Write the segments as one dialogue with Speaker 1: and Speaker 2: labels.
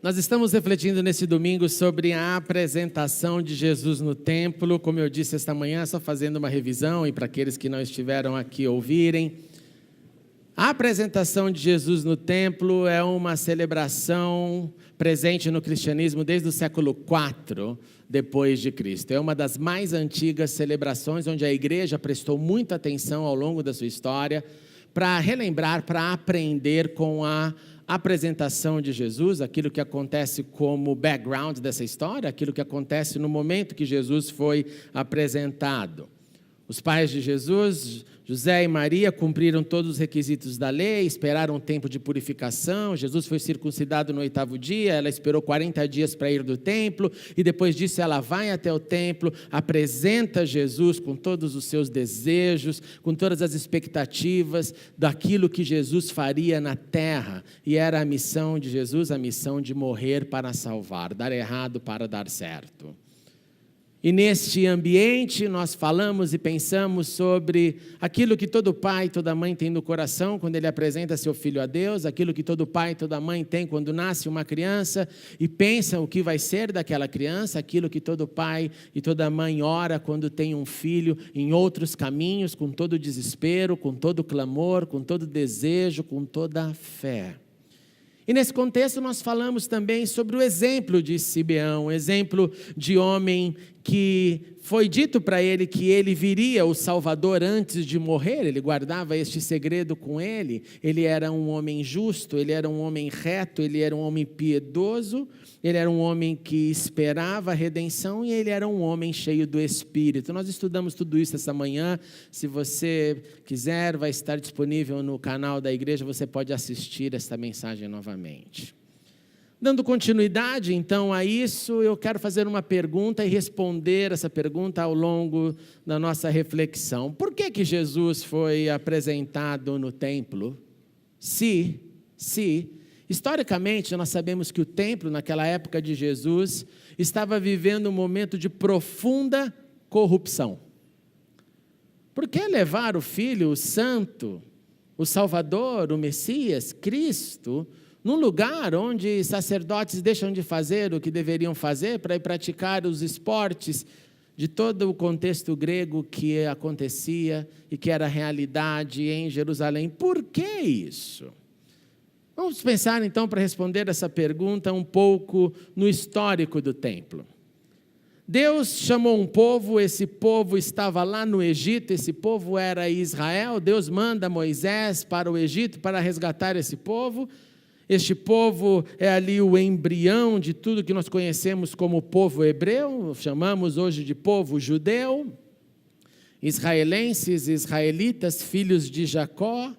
Speaker 1: Nós estamos refletindo nesse domingo sobre a apresentação de Jesus no templo. Como eu disse esta manhã, só fazendo uma revisão e para aqueles que não estiveram aqui ouvirem. A apresentação de Jesus no templo é uma celebração presente no cristianismo desde o século IV depois de Cristo. É uma das mais antigas celebrações onde a igreja prestou muita atenção ao longo da sua história para relembrar, para aprender com a apresentação de Jesus, aquilo que acontece como background dessa história, aquilo que acontece no momento que Jesus foi apresentado. Os pais de Jesus, José e Maria, cumpriram todos os requisitos da lei, esperaram um tempo de purificação. Jesus foi circuncidado no 8º dia, ela esperou 40 dias para ir do templo, e depois disso ela vai até o templo, apresenta Jesus com todos os seus desejos, com todas as expectativas daquilo que Jesus faria na terra, e era a missão de Jesus, a missão de morrer para salvar, dar errado para dar certo. E neste ambiente nós falamos e pensamos sobre aquilo que todo pai e toda mãe tem no coração quando ele apresenta seu filho a Deus, aquilo que todo pai e toda mãe tem quando nasce uma criança e pensa o que vai ser daquela criança, aquilo que todo pai e toda mãe ora quando tem um filho em outros caminhos, com todo desespero, com todo clamor, com todo desejo, com toda fé. E nesse contexto nós falamos também sobre o exemplo de Simeão, o exemplo de homem que foi dito para ele que ele viria o Salvador antes de morrer, ele guardava este segredo com ele, ele era um homem justo, ele era um homem reto, ele era um homem piedoso, ele era um homem que esperava a redenção e ele era um homem cheio do Espírito. Nós estudamos tudo isso essa manhã, se você quiser vai estar disponível no canal da igreja, você pode assistir esta mensagem novamente. Dando continuidade, então, a isso, eu quero fazer uma pergunta e responder essa pergunta ao longo da nossa reflexão. Por que Jesus foi apresentado no templo? Historicamente, nós sabemos que o templo, naquela época de Jesus, estava vivendo um momento de profunda corrupção. Por que levar o Filho, o Santo, o Salvador, o Messias, Cristo, num lugar onde sacerdotes deixam de fazer o que deveriam fazer para ir praticar os esportes de todo o contexto grego que acontecia e que era realidade em Jerusalém? Por que isso? Vamos pensar então, para responder essa pergunta, um pouco no histórico do templo. Deus chamou um povo, esse povo estava lá no Egito, esse povo era Israel, Deus manda Moisés para o Egito para resgatar esse povo. Este povo é ali o embrião de tudo que nós conhecemos como povo hebreu, chamamos hoje de povo judeu, israelenses, israelitas, filhos de Jacó.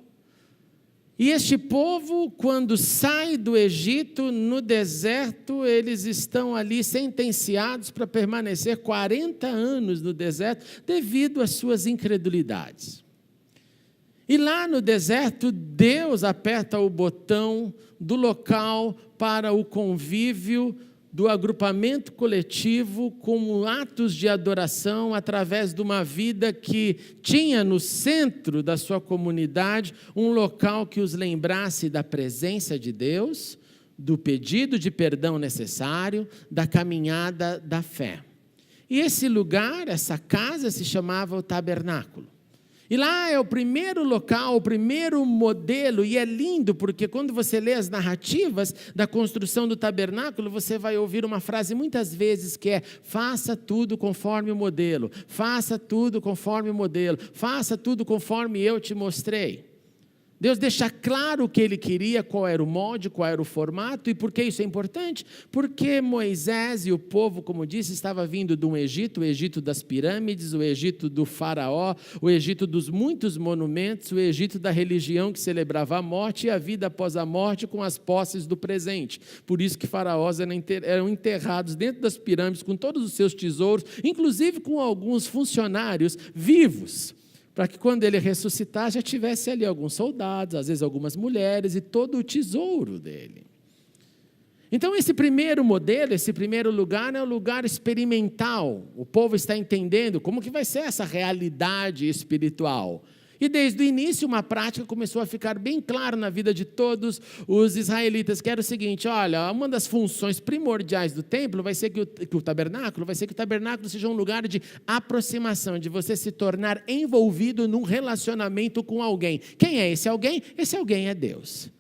Speaker 1: E este povo, quando sai do Egito, no deserto, eles estão ali sentenciados para permanecer 40 anos no deserto, devido às suas incredulidades. E lá no deserto, Deus aperta o botão do local para o convívio do agrupamento coletivo com atos de adoração através de uma vida que tinha no centro da sua comunidade um local que os lembrasse da presença de Deus, do pedido de perdão necessário, da caminhada da fé. E esse lugar, essa casa, se chamava o tabernáculo. E lá é o primeiro local, o primeiro modelo, e é lindo porque quando você lê as narrativas da construção do tabernáculo, você vai ouvir uma frase muitas vezes que é: faça tudo conforme o modelo, faça tudo conforme o modelo, faça tudo conforme eu te mostrei. Deus deixa claro o que ele queria, qual era o molde, qual era o formato. E por que isso é importante? Porque Moisés e o povo, como disse, estava vindo de um Egito, o Egito das pirâmides, o Egito do faraó, o Egito dos muitos monumentos, o Egito da religião que celebrava a morte e a vida após a morte com as posses do presente. Por isso que faraós eram enterrados dentro das pirâmides com todos os seus tesouros, inclusive com alguns funcionários vivos, para que quando ele ressuscitar já tivesse ali alguns soldados, às vezes algumas mulheres e todo o tesouro dele. Então esse primeiro modelo, esse primeiro lugar é um lugar experimental. O povo está entendendo como que vai ser essa realidade espiritual. E desde o início uma prática começou a ficar bem clara na vida de todos os israelitas, que era o seguinte: olha, uma das funções primordiais do templo vai ser que o tabernáculo seja um lugar de aproximação, de você se tornar envolvido num relacionamento com alguém. Quem é esse alguém? Esse alguém é Deus.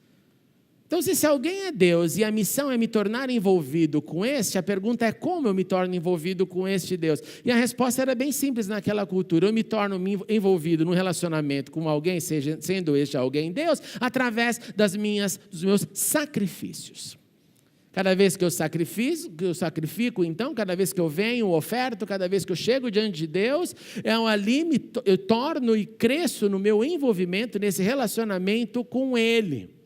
Speaker 1: Então, se esse alguém é Deus e a missão é me tornar envolvido com este, a pergunta é: como eu me torno envolvido com este Deus? E a resposta era bem simples naquela cultura: eu me torno envolvido num relacionamento com alguém, sendo este alguém Deus, através dos meus sacrifícios. Cada vez que eu sacrifico, então, cada vez que eu venho, oferto, cada vez que eu chego diante de Deus, eu torno e cresço no meu envolvimento, nesse relacionamento com Ele.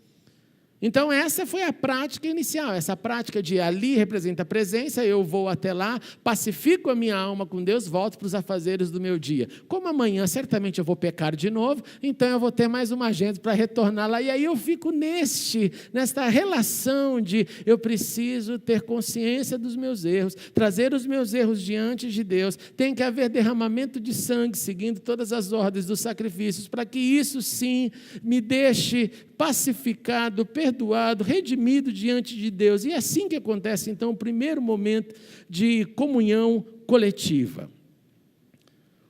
Speaker 1: Então essa foi a prática inicial, essa prática de ali representa a presença, eu vou até lá, pacifico a minha alma com Deus, volto para os afazeres do meu dia. Como amanhã certamente eu vou pecar de novo, então eu vou ter mais uma agenda para retornar lá, e aí eu fico nesta relação de eu preciso ter consciência dos meus erros, trazer os meus erros diante de Deus, tem que haver derramamento de sangue, seguindo todas as ordens dos sacrifícios, para que isso sim me deixe pacificado, perdoado, redimido diante de Deus. E é assim que acontece, então, o primeiro momento de comunhão coletiva.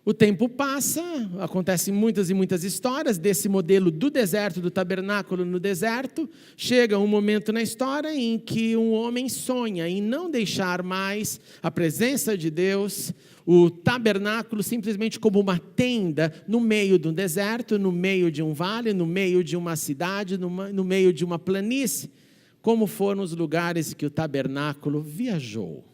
Speaker 1: O tempo passa, acontecem muitas e muitas histórias desse modelo do deserto, do tabernáculo no deserto. Chega um momento na história em que um homem sonha em não deixar mais a presença de Deus, o tabernáculo simplesmente como uma tenda no meio de um deserto, no meio de um vale, no meio de uma cidade, no meio de uma planície, como foram os lugares que o tabernáculo viajou.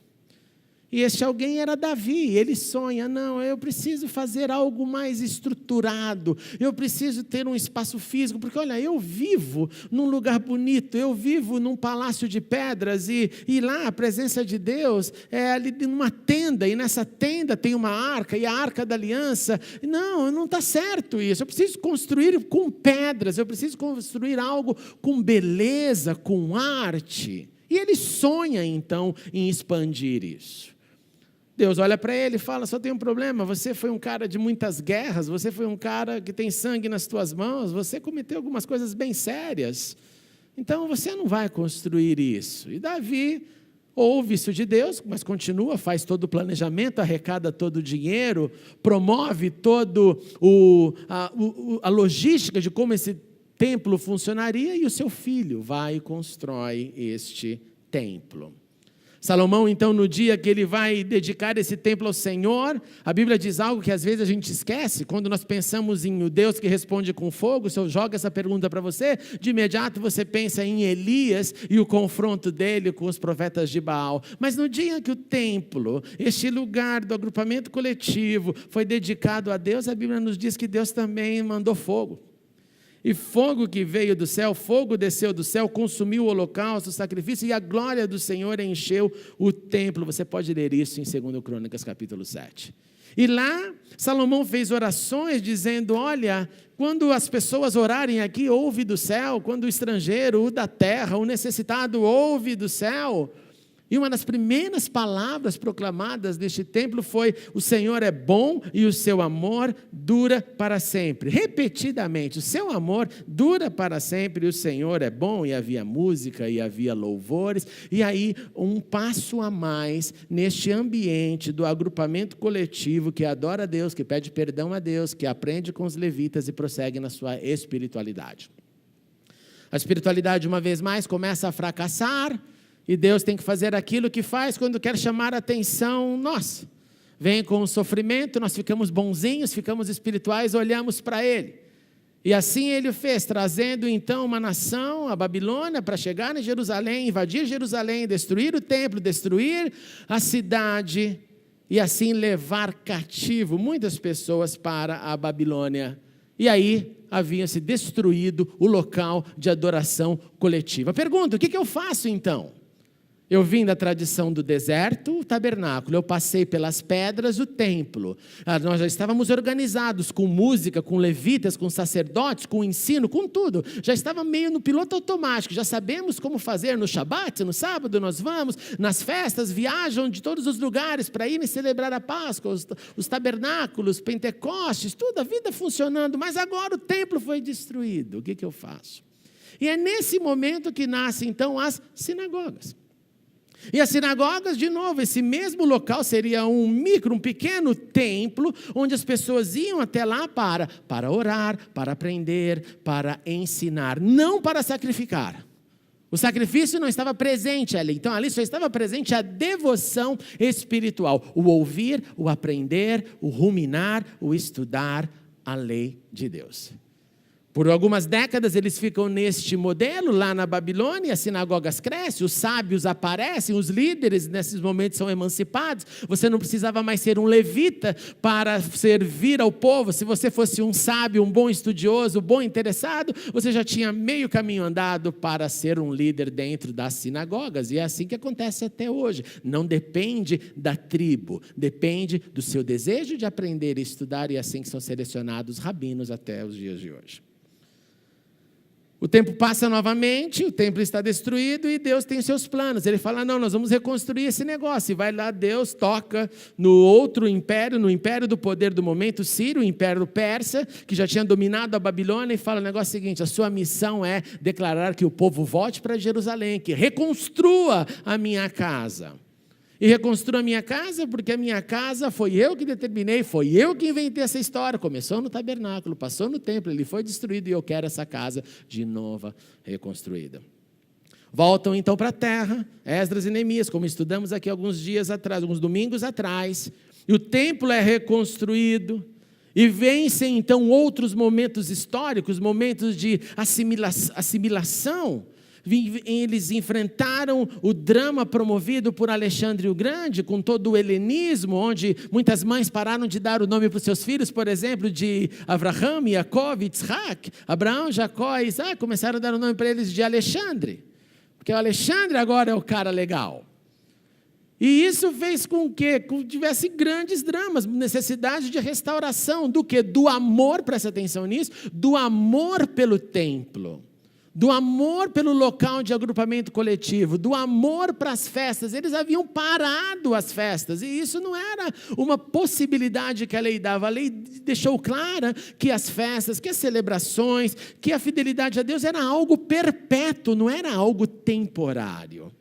Speaker 1: E este alguém era Davi, ele sonha: não, eu preciso fazer algo mais estruturado, eu preciso ter um espaço físico, porque olha, eu vivo num lugar bonito, eu vivo num palácio de pedras, e lá a presença de Deus é ali numa tenda, e nessa tenda tem uma arca, e a arca da aliança. Não está certo isso, eu preciso construir com pedras, eu preciso construir algo com beleza, com arte. E ele sonha então em expandir isso. Deus olha para ele e fala: só tem um problema, você foi um cara de muitas guerras, você foi um cara que tem sangue nas tuas mãos, você cometeu algumas coisas bem sérias, então você não vai construir isso. E Davi ouve isso de Deus, mas continua, faz todo o planejamento, arrecada todo o dinheiro, promove toda a logística de como esse templo funcionaria, e o seu filho vai e constrói este templo. Salomão, então, no dia que ele vai dedicar esse templo ao Senhor, a Bíblia diz algo que às vezes a gente esquece. Quando nós pensamos em o Deus que responde com fogo, se eu jogo essa pergunta para você, de imediato você pensa em Elias e o confronto dele com os profetas de Baal. Mas no dia que o templo, este lugar do agrupamento coletivo, foi dedicado a Deus, a Bíblia nos diz que Deus também mandou fogo. E fogo que veio do céu, fogo desceu do céu, consumiu o holocausto, o sacrifício, e a glória do Senhor encheu o templo. Você pode ler isso em 2 Crônicas, capítulo 7. E lá, Salomão fez orações dizendo: olha, quando as pessoas orarem aqui, ouve do céu. Quando o estrangeiro, o da terra, o necessitado, ouve do céu. E uma das primeiras palavras proclamadas neste templo foi: o Senhor é bom e o seu amor dura para sempre. Repetidamente, o seu amor dura para sempre, e o Senhor é bom. E havia música, e havia louvores. E aí, um passo a mais neste ambiente do agrupamento coletivo que adora a Deus, que pede perdão a Deus, que aprende com os levitas e prossegue na sua espiritualidade. A espiritualidade, uma vez mais, começa a fracassar. E Deus tem que fazer aquilo que faz quando quer chamar a atenção nossa. Vem com o sofrimento, nós ficamos bonzinhos, ficamos espirituais, olhamos para Ele. E assim Ele fez, trazendo então uma nação, a Babilônia, para chegar em Jerusalém, invadir Jerusalém, destruir o templo, destruir a cidade, e assim levar cativo muitas pessoas para a Babilônia. E aí havia se destruído o local de adoração coletiva. Pergunta: o que eu faço então? Eu vim da tradição do deserto, o tabernáculo. Eu passei pelas pedras, o templo. Nós já estávamos organizados com música, com levitas, com sacerdotes, com ensino, com tudo. Já estava meio no piloto automático. Já sabemos como fazer no Shabat, no sábado nós vamos. Nas festas, viajam de todos os lugares para irem celebrar a Páscoa, os tabernáculos, Pentecostes, tudo, a vida funcionando. Mas agora o templo foi destruído. O que eu faço? E é nesse momento que nascem então as sinagogas. E as sinagogas, de novo, esse mesmo local seria um pequeno templo, onde as pessoas iam até lá para orar, para aprender, para ensinar, não para sacrificar. O sacrifício não estava presente ali, então ali só estava presente a devoção espiritual, o ouvir, o aprender, o ruminar, o estudar a lei de Deus. Por algumas décadas eles ficam neste modelo, lá na Babilônia, as sinagogas crescem, os sábios aparecem, os líderes nesses momentos são emancipados, você não precisava mais ser um levita para servir ao povo, se você fosse um sábio, um bom estudioso, um bom interessado, você já tinha meio caminho andado para ser um líder dentro das sinagogas, e é assim que acontece até hoje, não depende da tribo, depende do seu desejo de aprender e estudar, e é assim que são selecionados rabinos até os dias de hoje. O tempo passa novamente, o templo está destruído e Deus tem seus planos. Ele fala, não, nós vamos reconstruir esse negócio. E vai lá, Deus toca no outro império, no império do poder do momento, Sírio, o império persa, que já tinha dominado a Babilônia, e fala o negócio seguinte, a sua missão é declarar que o povo volte para Jerusalém, que reconstrua a minha casa. E reconstrua a minha casa, porque a minha casa foi eu que determinei, foi eu que inventei essa história. Começou no tabernáculo, passou no templo, ele foi destruído e eu quero essa casa de novo reconstruída. Voltam então para a terra, Esdras e Neemias, como estudamos aqui alguns dias atrás, alguns domingos atrás, e o templo é reconstruído, e vencem então outros momentos históricos, momentos de assimilação. Eles enfrentaram o drama promovido por Alexandre o Grande, com todo o helenismo, onde muitas mães pararam de dar o nome para os seus filhos, por exemplo, de Avraham, Yaakov, Yitzhak, Abraão, Jacó e Isaac, começaram a dar o nome para eles de Alexandre, porque o Alexandre agora é o cara legal. E isso fez com que tivesse grandes dramas, necessidade de restauração, do que? Do amor, presta atenção nisso, do amor pelo templo. Do amor pelo local de agrupamento coletivo, do amor para as festas. Eles haviam parado as festas, e isso não era uma possibilidade que a lei dava. A lei deixou clara que as festas, que as celebrações, que a fidelidade a Deus era algo perpétuo, não era algo temporário.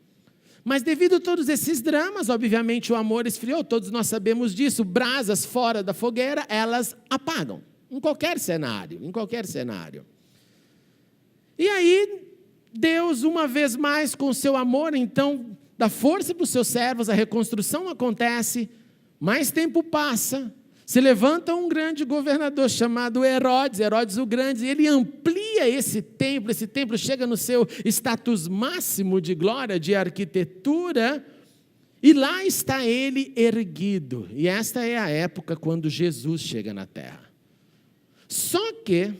Speaker 1: Mas devido a todos esses dramas, obviamente o amor esfriou, todos nós sabemos disso, brasas fora da fogueira, elas apagam, em qualquer cenário, E aí, Deus, uma vez mais, com o seu amor, então, dá força para os seus servos, a reconstrução acontece, mais tempo passa, se levanta um grande governador chamado Herodes o Grande, e ele amplia esse templo chega no seu status máximo de glória, de arquitetura, e lá está ele erguido, e esta é a época quando Jesus chega na terra. Só que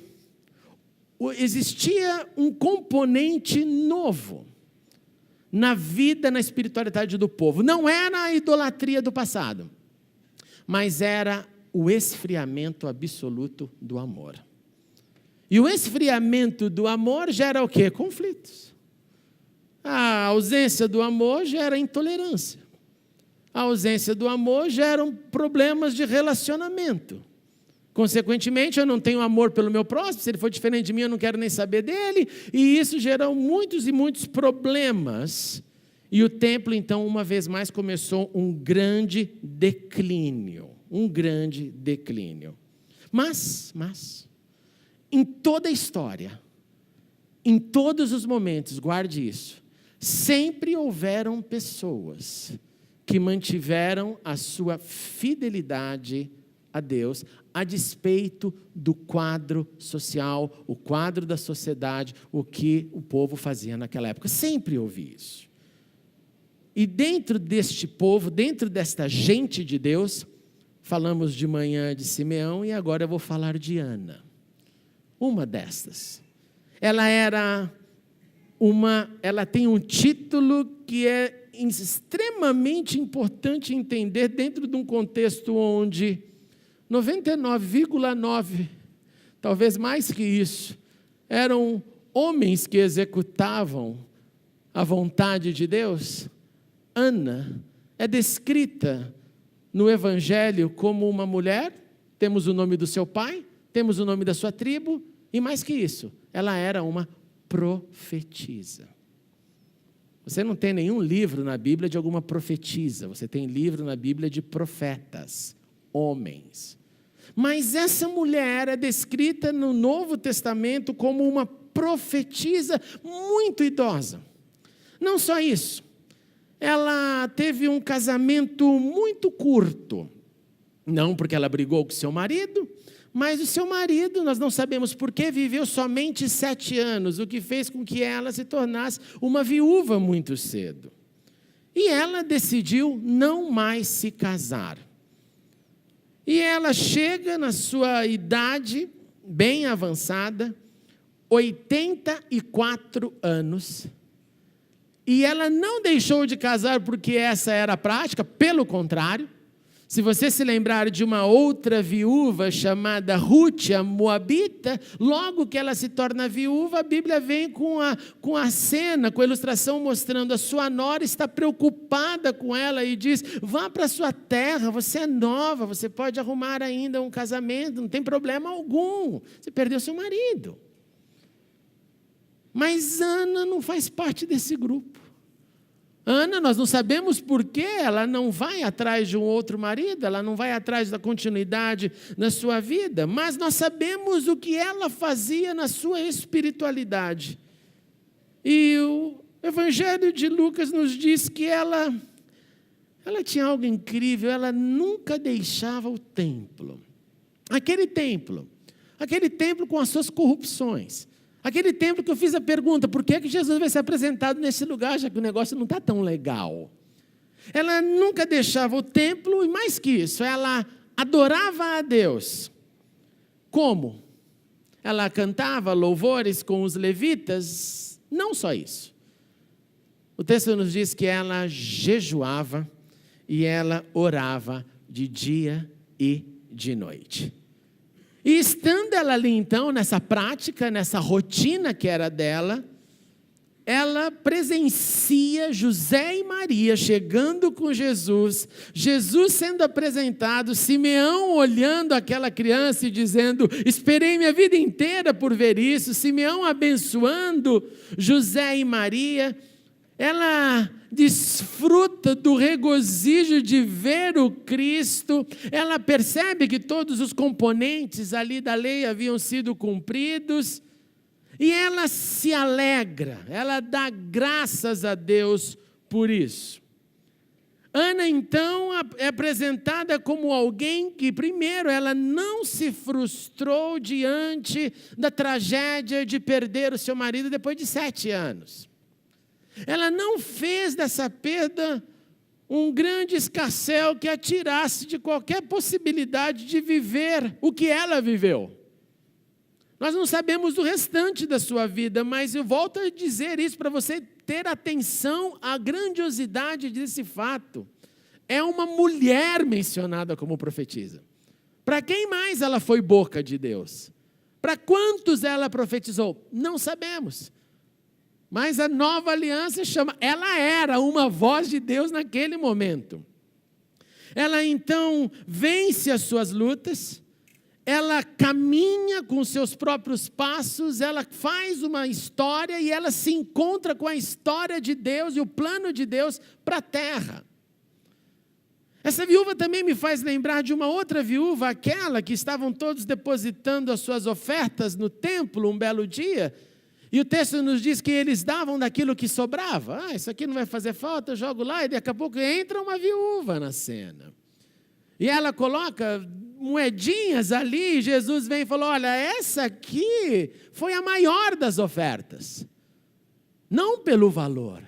Speaker 1: existia um componente novo na vida, na espiritualidade do povo. Não era a idolatria do passado, mas era o esfriamento absoluto do amor. E o esfriamento do amor gera o quê? Conflitos. A ausência do amor gera intolerância. A ausência do amor gera problemas de relacionamento. Consequentemente, eu não tenho amor pelo meu próximo, se ele for diferente de mim, eu não quero nem saber dele, e isso gerou muitos e muitos problemas. E o templo, então, uma vez mais, começou um grande declínio. Mas, em toda a história, em todos os momentos, guarde isso, sempre houveram pessoas que mantiveram a sua fidelidade a Deus, a despeito do quadro social, o quadro da sociedade, o que o povo fazia naquela época. Sempre ouvi isso. E dentro deste povo, dentro desta gente de Deus, falamos de manhã de Simeão e agora eu vou falar de Ana. Uma destas. Ela tem um título que é extremamente importante entender dentro de um contexto onde 99,9%, talvez mais que isso, eram homens que executavam a vontade de Deus. Ana é descrita no Evangelho como uma mulher, temos o nome do seu pai, temos o nome da sua tribo, e mais que isso, ela era uma profetisa. Você não tem nenhum livro na Bíblia de alguma profetisa, você tem livro na Bíblia de profetas, homens. Mas essa mulher é descrita no Novo Testamento como uma profetisa muito idosa. Não só isso, ela teve um casamento muito curto. Não porque ela brigou com seu marido, mas o seu marido, nós não sabemos porquê, viveu somente 7 anos, o que fez com que ela se tornasse uma viúva muito cedo. E ela decidiu não mais se casar. E ela chega na sua idade bem avançada, 84 anos, e ela não deixou de casar porque essa era a prática, pelo contrário. Se você se lembrar de uma outra viúva chamada Ruth, a Moabita, logo que ela se torna viúva, a Bíblia vem com a cena, com a ilustração mostrando a sua nora está preocupada com ela e diz: vá para a sua terra, você é nova, você pode arrumar ainda um casamento, não tem problema algum, você perdeu seu marido. Mas Ana não faz parte desse grupo. Ana, nós não sabemos por que ela não vai atrás de um outro marido, ela não vai atrás da continuidade na sua vida, mas nós sabemos o que ela fazia na sua espiritualidade. E o Evangelho de Lucas nos diz que ela tinha algo incrível, ela nunca deixava o templo. Aquele templo com as suas corrupções. Aquele templo que eu fiz a pergunta, por que Jesus vai ser apresentado nesse lugar, já que o negócio não está tão legal? Ela nunca deixava o templo, e mais que isso, ela adorava a Deus. Como? Ela cantava louvores com os levitas? Não só isso. O texto nos diz que ela jejuava e ela orava de dia e de noite. E estando ela ali então, nessa prática, nessa rotina que era dela, ela presencia José e Maria chegando com Jesus, Jesus sendo apresentado, Simeão olhando aquela criança e dizendo: esperei minha vida inteira por ver isso, Simeão abençoando José e Maria. Ela desfruta do regozijo de ver o Cristo, ela percebe que todos os componentes ali da lei haviam sido cumpridos, e ela se alegra, ela dá graças a Deus por isso. Ana, então, é apresentada como alguém que, primeiro, ela não se frustrou diante da tragédia de perder o seu marido depois de 7 anos. Ela não fez dessa perda um grande escarcéu que a tirasse de qualquer possibilidade de viver o que ela viveu. Nós não sabemos do restante da sua vida, mas eu volto a dizer isso para você ter atenção à grandiosidade desse fato. É uma mulher mencionada como profetisa. Para quem mais ela foi boca de Deus? Para quantos ela profetizou? Não sabemos. Mas a nova aliança chama, ela era uma voz de Deus naquele momento. Ela então vence as suas lutas, ela caminha com seus próprios passos, ela faz uma história e ela se encontra com a história de Deus e o plano de Deus para a terra. Essa viúva também me faz lembrar de uma outra viúva, aquela que estavam todos depositando as suas ofertas no templo um belo dia. E o texto nos diz que eles davam daquilo que sobrava. Isso aqui não vai fazer falta, eu jogo lá, e daqui a pouco entra uma viúva na cena. E ela coloca moedinhas ali, e Jesus vem e falou: olha, essa aqui foi a maior das ofertas. Não pelo valor,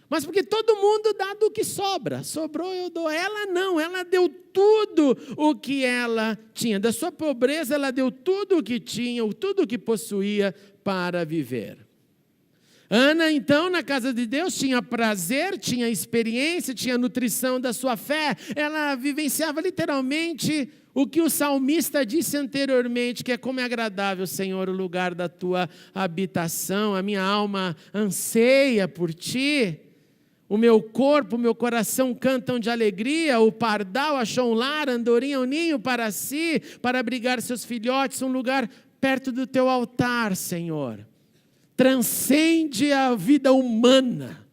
Speaker 1: mas porque todo mundo dá do que sobra. Sobrou, eu dou. Ela não, ela deu tudo o que ela tinha. Da sua pobreza, ela deu tudo o que tinha, tudo o que possuía para viver. Ana, então, na casa de Deus, tinha prazer, tinha experiência, tinha nutrição da sua fé. Ela vivenciava literalmente o que o salmista disse anteriormente, que é: como é agradável, Senhor, o lugar da tua habitação. A minha alma anseia por ti. O meu corpo, o meu coração cantam de alegria. O pardal achou um lar, a andorinha um ninho para si, para abrigar seus filhotes, um lugar perto do teu altar, Senhor. Transcende a vida humana.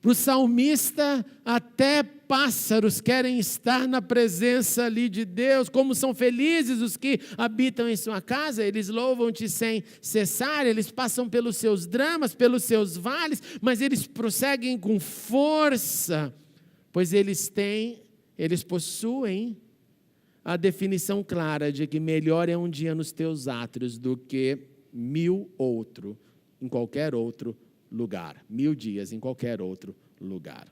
Speaker 1: Para o salmista, até pássaros querem estar na presença ali de Deus. Como são felizes os que habitam em sua casa. Eles louvam-te sem cessar. Eles passam pelos seus dramas, pelos seus vales, mas eles prosseguem com força, pois eles possuem a definição clara de que melhor é um dia nos teus átrios do que 1000 em qualquer outro lugar. 1000 dias em qualquer outro lugar.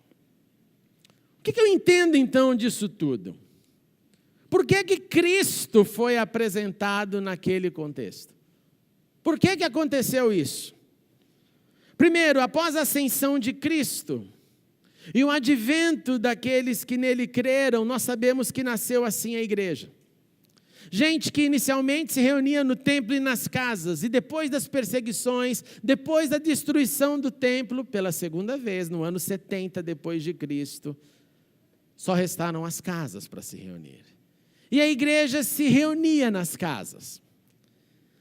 Speaker 1: O que eu entendo então disso tudo? Por que Cristo foi apresentado naquele contexto? Por que aconteceu isso? Primeiro, após a ascensão de Cristo e o advento daqueles que nele creram, nós sabemos que nasceu assim a igreja. Gente que inicialmente se reunia no templo e nas casas, e depois das perseguições, depois da destruição do templo, pela segunda vez, no ano 70 depois de Cristo, só restaram as casas para se reunir. E a igreja se reunia nas casas.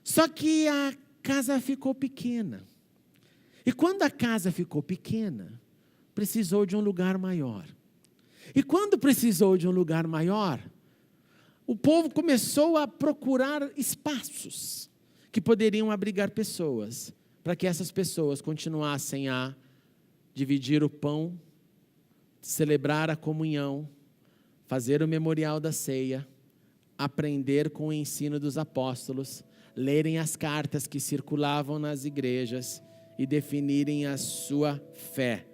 Speaker 1: Só que a casa ficou pequena. E quando a casa ficou pequena, precisou de um lugar maior. E quando precisou de um lugar maior, o povo começou a procurar espaços que poderiam abrigar pessoas, para que essas pessoas continuassem a dividir o pão, celebrar a comunhão, fazer o memorial da ceia, aprender com o ensino dos apóstolos, lerem as cartas que circulavam nas igrejas e definirem a sua fé.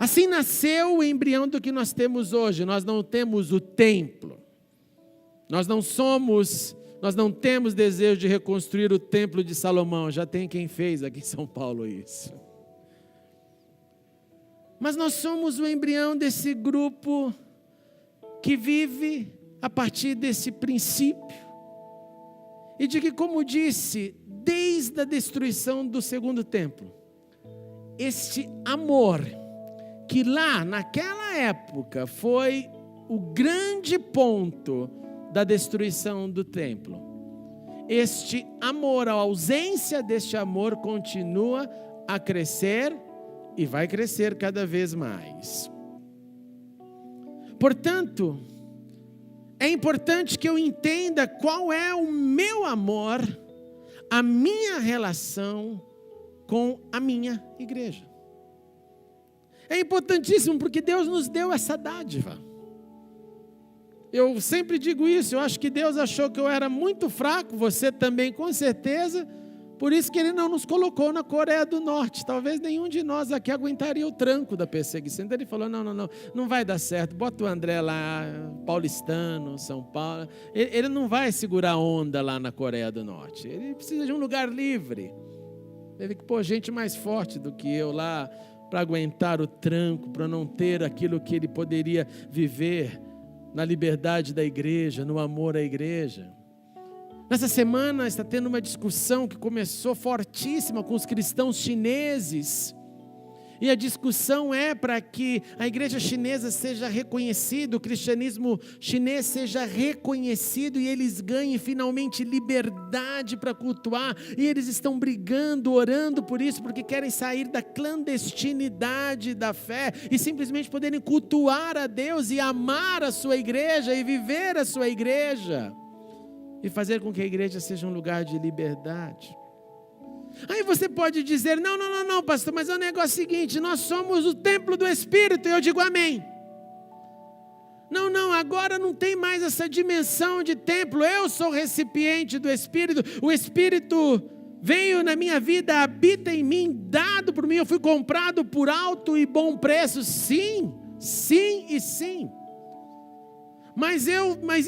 Speaker 1: Assim nasceu o embrião do que nós temos hoje. Nós não temos o templo. Nós não temos desejo de reconstruir o templo de Salomão. Já tem quem fez aqui em São Paulo isso. Mas nós somos o embrião desse grupo que vive a partir desse princípio. E de que, como disse, desde a destruição do segundo templo, este amor, que lá naquela época foi o grande ponto da destruição do templo. Este amor, a ausência deste amor continua a crescer e vai crescer cada vez mais. Portanto, é importante que eu entenda qual é o meu amor, a minha relação com a minha igreja. É importantíssimo porque Deus nos deu essa dádiva. Eu sempre digo isso, eu acho que Deus achou que eu era muito fraco, você também com certeza, por isso que Ele não nos colocou na Coreia do Norte. Talvez nenhum de nós aqui aguentaria o tranco da perseguição. Então Ele falou, não vai dar certo, bota o André lá, paulistano, São Paulo. Ele não vai segurar a onda lá na Coreia do Norte, ele precisa de um lugar livre. Teve que pôr gente mais forte do que eu lá, para aguentar o tranco, para não ter aquilo que ele poderia viver na liberdade da igreja, no amor à igreja. Nessa semana está tendo uma discussão que começou fortíssima com os cristãos chineses. E a discussão é para que a igreja chinesa seja reconhecida, o cristianismo chinês seja reconhecido e eles ganhem finalmente liberdade para cultuar. E eles estão brigando, orando por isso, porque querem sair da clandestinidade da fé e simplesmente poderem cultuar a Deus e amar a sua igreja e viver a sua igreja. E fazer com que a igreja seja um lugar de liberdade. Aí você pode dizer, não, pastor, mas é o negócio seguinte, nós somos o templo do Espírito, e eu digo amém. Não, agora não tem mais essa dimensão de templo, eu sou recipiente do Espírito, o Espírito veio na minha vida, habita em mim, dado por mim, eu fui comprado por alto e bom preço, sim e sim. Mas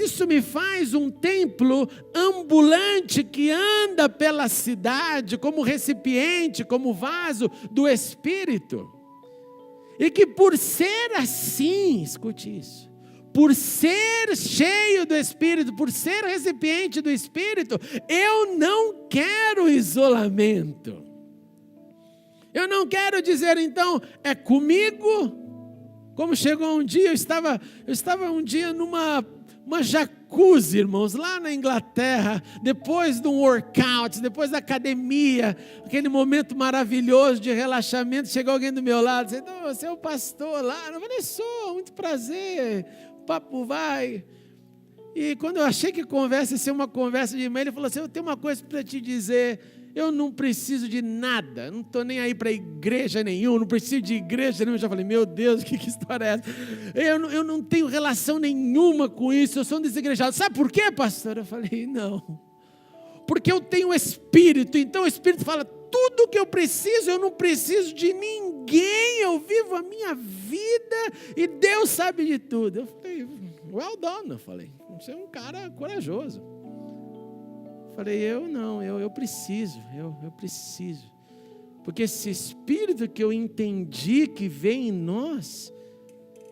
Speaker 1: isso me faz um templo ambulante que anda pela cidade como recipiente, como vaso do Espírito. E que por ser assim, escute isso, por ser cheio do Espírito, por ser recipiente do Espírito, eu não quero isolamento. Eu não quero dizer então, é comigo. Como chegou um dia, eu estava um dia numa jacuzzi, irmãos, lá na Inglaterra, depois de um workout, depois da academia, aquele momento maravilhoso de relaxamento, chegou alguém do meu lado, disse, então, você é o pastor lá? Eu falei, sou, muito prazer, o papo vai. E quando eu achei que conversa ia ser uma conversa de e-mail, ele falou assim, eu tenho uma coisa para te dizer, eu não preciso de nada, não estou nem aí para igreja nenhuma, não preciso de igreja nenhuma. Eu já falei, meu Deus, que história é essa? Eu não tenho relação nenhuma com isso, eu sou um desigrejado. Sabe por quê, pastor? Eu falei, não, porque eu tenho o Espírito, então o Espírito fala, tudo o que eu preciso, eu não preciso de ninguém, eu vivo a minha vida e Deus sabe de tudo. Eu falei, well done, eu falei, você é um cara corajoso. Falei, eu preciso, porque esse Espírito que eu entendi que vem em nós,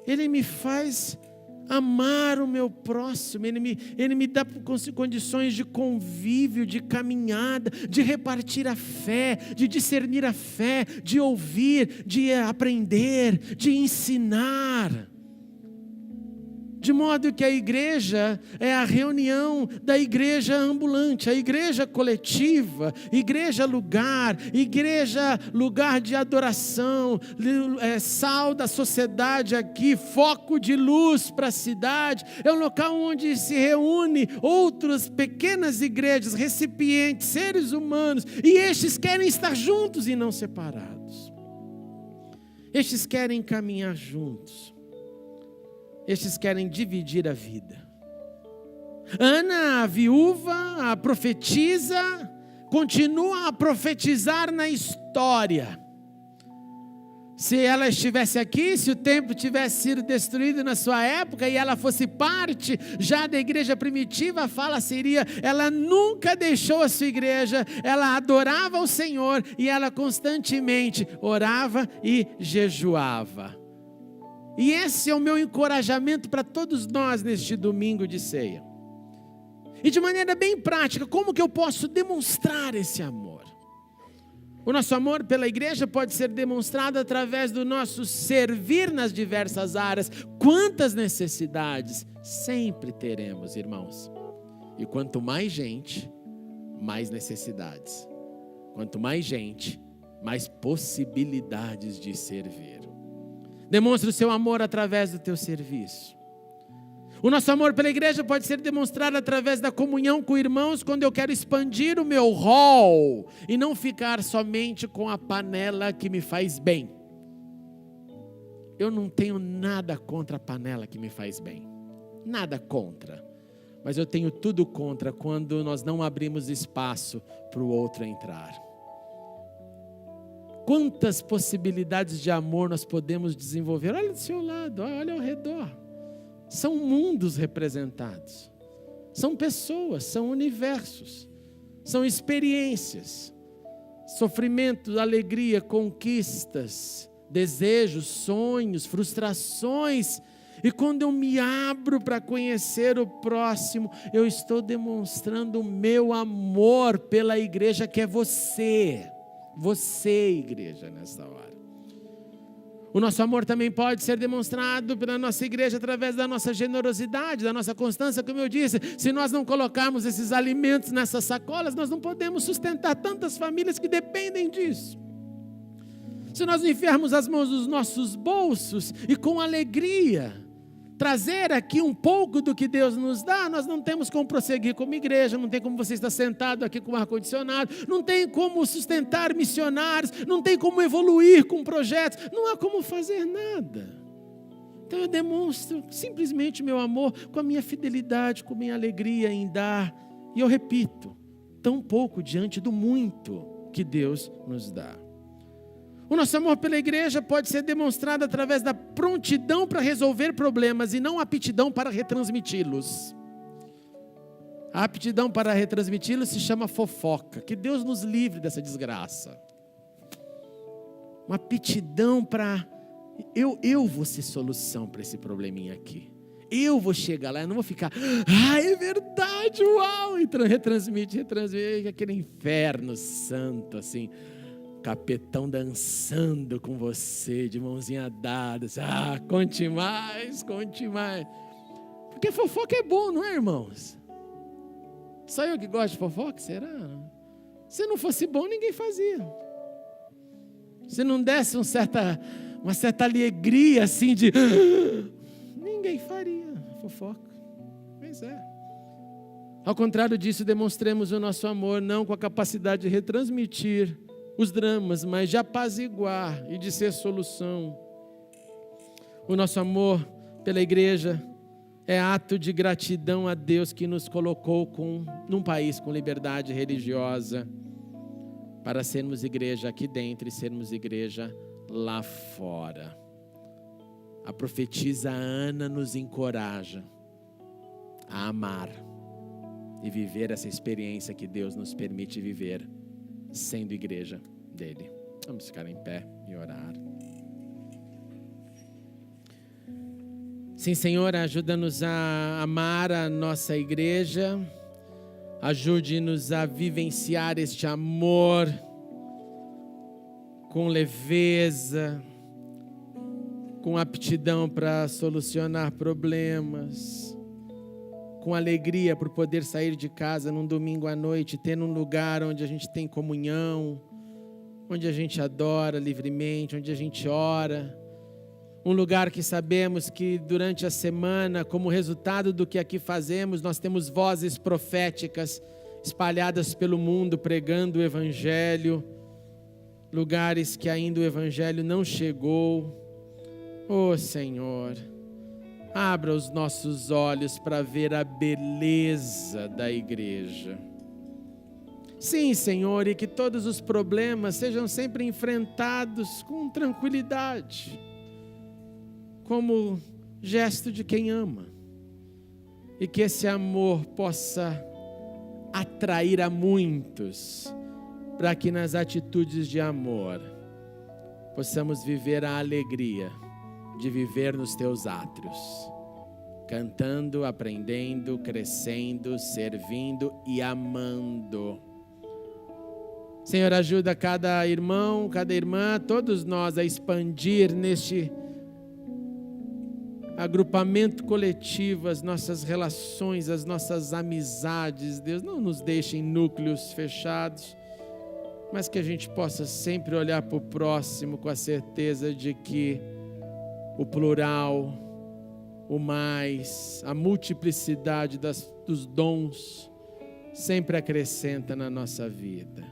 Speaker 1: ele me faz amar o meu próximo, ele me dá condições de convívio, de caminhada, de repartir a fé, de discernir a fé, de ouvir, de aprender, de ensinar. De modo que a igreja é a reunião da igreja ambulante, a igreja coletiva, igreja lugar de adoração, sal da sociedade aqui, foco de luz para a cidade, é um local onde se reúne outras pequenas igrejas, recipientes, seres humanos, e estes querem estar juntos e não separados. Estes querem caminhar juntos. Estes querem dividir a vida. Ana, a viúva, a profetisa, continua a profetizar na história. Se ela estivesse aqui, se o templo tivesse sido destruído na sua época e ela fosse parte já da igreja primitiva, a fala seria, ela nunca deixou a sua igreja, ela adorava o Senhor e ela constantemente orava e jejuava. E esse é o meu encorajamento para todos nós neste domingo de ceia. E de maneira bem prática, como que eu posso demonstrar esse amor? O nosso amor pela igreja pode ser demonstrado através do nosso servir nas diversas áreas. Quantas necessidades sempre teremos, irmãos. E quanto mais gente, mais necessidades. Quanto mais gente, mais possibilidades de servir. Demonstre o seu amor através do teu serviço. O nosso amor pela igreja pode ser demonstrado através da comunhão com irmãos, quando eu quero expandir o meu rol e não ficar somente com a panela que me faz bem. Eu não tenho nada contra a panela que me faz bem. Nada contra. Mas eu tenho tudo contra quando nós não abrimos espaço para o outro entrar. Quantas possibilidades de amor nós podemos desenvolver? Olha do seu lado, olha ao redor. São mundos representados. São pessoas, são universos. São experiências. Sofrimento, alegria, conquistas, desejos, sonhos, frustrações. E quando eu me abro para conhecer o próximo, eu estou demonstrando o meu amor pela igreja que é você. Você, igreja, nessa hora. O nosso amor também pode ser demonstrado pela nossa igreja através da nossa generosidade, da nossa constância, como eu disse. Se nós não colocarmos esses alimentos nessas sacolas, nós não podemos sustentar tantas famílias que dependem disso. Se nós não enfiarmos as mãos nos nossos bolsos e com alegria trazer aqui um pouco do que Deus nos dá, nós não temos como prosseguir como igreja, não tem como você estar sentado aqui com ar-condicionado, não tem como sustentar missionários, não tem como evoluir com projetos, não há como fazer nada. Então eu demonstro simplesmente meu amor com a minha fidelidade, com a minha alegria em dar, e eu repito, tão pouco diante do muito que Deus nos dá. O nosso amor pela igreja pode ser demonstrado através da prontidão para resolver problemas e não aptidão para retransmiti-los. A aptidão para retransmiti-los se chama fofoca. Que Deus nos livre dessa desgraça. Uma aptidão para... Eu vou ser solução para esse probleminha aqui. Eu vou chegar lá, eu não vou ficar... é verdade, uau! E retransmite, aquele inferno santo, assim... Capetão dançando com você, de mãozinha dada. Conte mais, conte mais. Porque fofoca é bom, não é, irmãos? Só eu que gosto de fofoca, será? Se não fosse bom, ninguém fazia. Se não desse uma certa alegria, assim, de... ninguém faria fofoca. Pois é. Ao contrário disso, demonstremos o nosso amor, não com a capacidade de retransmitir os dramas, mas de apaziguar e de ser solução. O nosso amor pela igreja é ato de gratidão a Deus que nos colocou num país com liberdade religiosa, para sermos igreja aqui dentro e sermos igreja lá fora. A profetisa Ana nos encoraja a amar e viver essa experiência que Deus nos permite viver, sendo igreja dele. Vamos ficar em pé e orar. Sim, Senhor, ajuda-nos a amar a nossa igreja, ajude-nos a vivenciar este amor com leveza, com aptidão para solucionar problemas, com alegria por poder sair de casa num domingo à noite, ter um lugar onde a gente tem comunhão, onde a gente adora livremente, onde a gente ora, um lugar que sabemos que durante a semana, como resultado do que aqui fazemos, nós temos vozes proféticas espalhadas pelo mundo, pregando o Evangelho, lugares que ainda o Evangelho não chegou. Oh Senhor, abra os nossos olhos para ver a beleza da igreja. Sim, Senhor, e que todos os problemas sejam sempre enfrentados com tranquilidade, como gesto de quem ama. E que esse amor possa atrair a muitos, para que nas atitudes de amor possamos viver a alegria de viver nos teus átrios, cantando, aprendendo, crescendo, servindo e amando. Senhor, ajuda cada irmão, cada irmã, todos nós a expandir neste agrupamento coletivo as nossas relações, as nossas amizades. Deus, não nos deixe em núcleos fechados, mas que a gente possa sempre olhar para o próximo com a certeza de que o plural, o mais, a multiplicidade dos dons sempre acrescenta na nossa vida.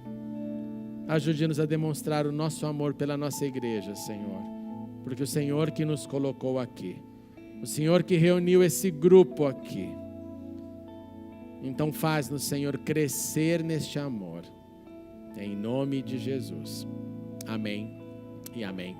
Speaker 1: Ajude-nos a demonstrar o nosso amor pela nossa igreja, Senhor, porque o Senhor que nos colocou aqui, o Senhor que reuniu esse grupo aqui, então faz-nos, Senhor, crescer neste amor, em nome de Jesus. Amém e amém.